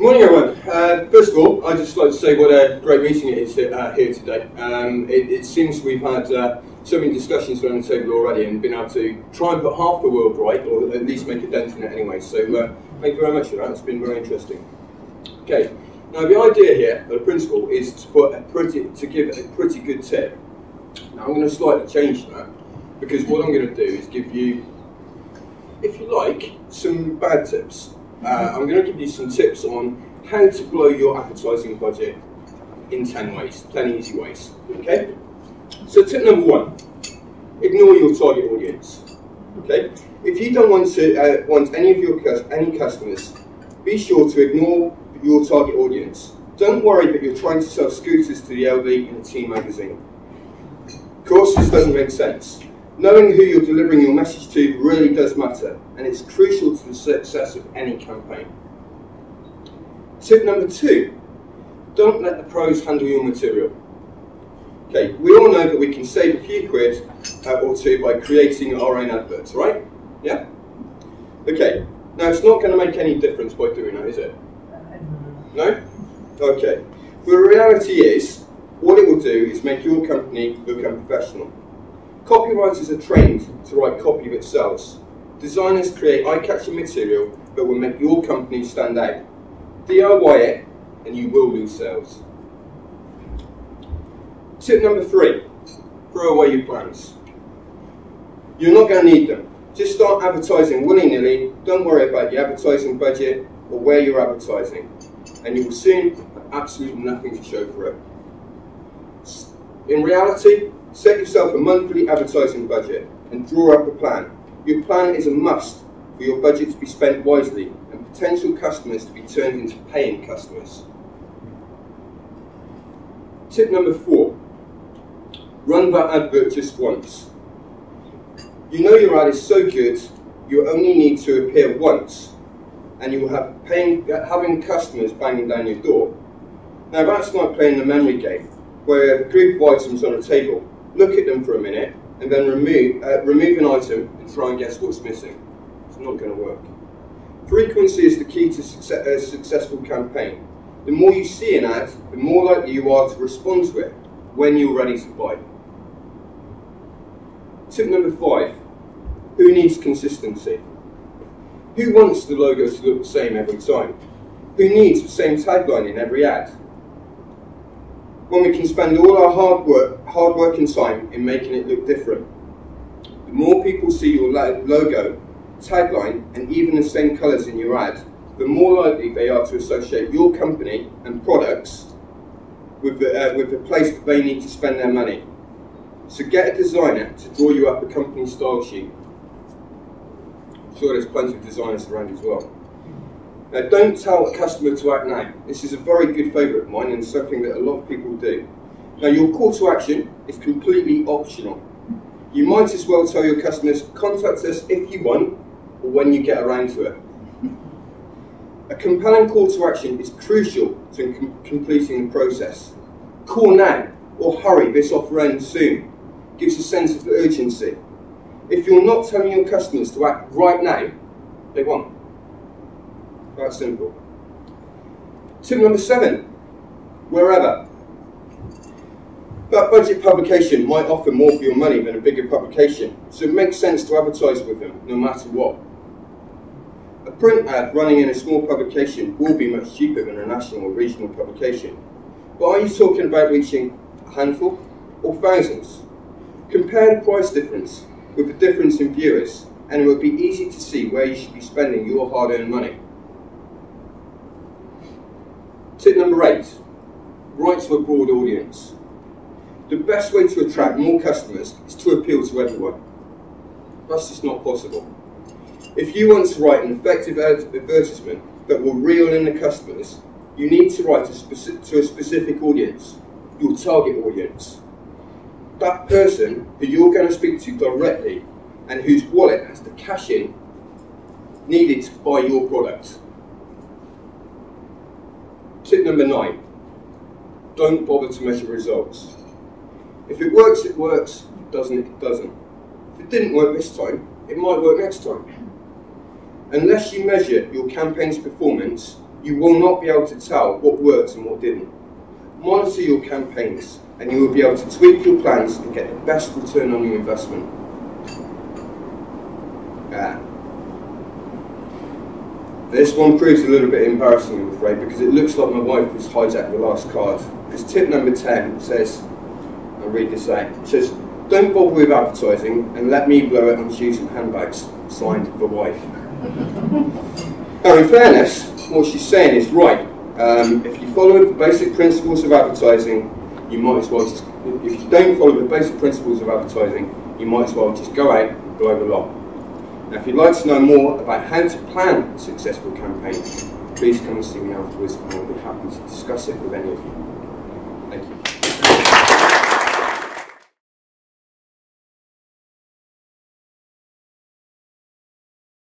Good morning, everyone. First of all, I'd just like to say what a great meeting it is here today. It seems we've had so many discussions around the table already and been able to try and put half the world right, or at least make a dent in it anyway. So thank you very much for that. It's been very interesting. Okay, now the idea here, or the principle, is to give a pretty good tip. Now I'm going to slightly change that, because what I'm going to do is give you, if you like, some bad tips. I'm going to give you some tips on how to blow your advertising budget in 10 ways, 10 easy ways. Okay? So tip number one, ignore your target audience. Okay? If you don't want to want any of your customers, be sure to ignore your target audience. Don't worry that you're trying to sell scooters to the elderly in a teen magazine. Of course, this doesn't make sense. Knowing who you're delivering your message to really does matter, and it's crucial to the success of any campaign. Tip number two, don't let the pros handle your material. Okay, we all know that we can save a few quid or two by creating our own adverts, right? Yeah? Okay, now it's not going to make any difference by doing that, is it? No? Okay. Well, the reality is, what it will do is make your company look unprofessional. Copywriters are trained to write copy that sells. Designers create eye-catching material that will make your company stand out. DIY it, and you will lose sales. Tip number three, throw away your plans. You're not going to need them. Just start advertising willy-nilly. Don't worry about your advertising budget or where you're advertising, and you will soon have absolutely nothing to show for it. In reality, set yourself a monthly advertising budget and draw up a plan. Your plan is a must for your budget to be spent wisely and potential customers to be turned into paying customers. Tip number four, run that advert just once. You know your ad is so good, you only need to appear once and you will have having customers banging down your door. Now that's like playing the memory game, where you have a group of items on a table. Look at them for a minute, and then remove an item and try and guess what's missing. It's not going to work. Frequency is the key to a successful campaign. The more you see an ad, the more likely you are to respond to it when you're ready to buy. Tip number five, who needs consistency? Who wants the logo to look the same every time? Who needs the same tagline in every ad? When we can spend all our hard work and time in making it look different. The more people see your logo, tagline, and even the same colours in your ad, the more likely they are to associate your company and products with the place that they need to spend their money. So get a designer to draw you up a company style sheet. I'm sure there's plenty of designers around as well. Now, don't tell a customer to act now. This is a very good favourite of mine and something that a lot of people do. Now, your call to action is completely optional. You might as well tell your customers, contact us if you want or when you get around to it. A compelling call to action is crucial to completing the process. Call now or hurry, this offer ends soon. Gives a sense of urgency. If you're not telling your customers to act right now, they won't. That's simple. Tip number seven, wherever. That budget publication might offer more for your money than a bigger publication, so it makes sense to advertise with them no matter what. A print ad running in a small publication will be much cheaper than a national or regional publication. But are you talking about reaching a handful or thousands? Compare the price difference with the difference in viewers, and it will be easy to see where you should be spending your hard-earned money. Tip number eight, write to a broad audience. The best way to attract more customers is to appeal to everyone. That's just not possible. If you want to write an effective advertisement that will reel in the customers, you need to write to a specific audience, your target audience. That person who you're going to speak to directly and whose wallet has the cash in needed to buy your product. Tip number 9, don't bother to measure results. If it works, it works. If it doesn't, it doesn't. If it didn't work this time, it might work next time. Unless you measure your campaign's performance, you will not be able to tell what worked and what didn't. Monitor your campaigns, and you will be able to tweak your plans and get the best return on your investment. This one proves a little bit embarrassing, I'm afraid, because it looks like my wife has hijacked the last card. Because tip number 10 says, I'll read this out, it says, don't bother with advertising and let me blow it on shoes and handbags. Signed, the wife. Now, in fairness, what she's saying is right. If you follow the basic principles of advertising, you might as well just, if you don't follow the basic principles of advertising, you might as well just go out and blow the lot. Now, if you'd like to know more about how to plan a successful campaign, please come and see me afterwards and I'll be happy to discuss it with any of you.